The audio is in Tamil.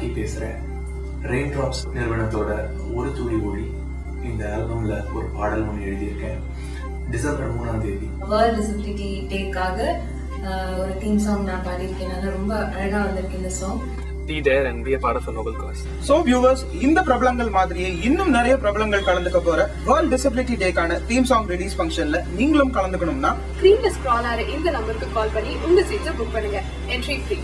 ராக்கி பேசுறேன். ரெயின் டிராப்ஸ் நிறுவனத்தோட ஒரு துளி ஒளி இந்த ஆல்பம்ல ஒரு பாடல் ஒன்று எழுதியிருக்கேன். டிசம்பர் 3ஆம் தேதி வேர்ல்ட் டிசபிலிட்டி டேக்காக ஒரு தீம் சாங் நான் பாடியிருக்கேன். ரொம்ப அழகா வந்திருக்கு இந்த song. Be there and be a part of a noble cause. So viewers, இந்த பிரபலங்கள் மாதிரியே இன்னும் நிறைய பிரபலங்கள் கலந்துக்க போற வேர்ல்ட் டிசபிலிட்டி டேக்கான தீம் சாங் ரிலீஸ் ஃபங்க்ஷன்ல நீங்களும் கலந்துக்கணும்னா ஸ்கிரீன்ல ஸ்க்ரால் ஆற இந்த நம்பருக்கு கால் பண்ணி உங்க சீட்ஸை புக் பண்ணுங்க. Entry free.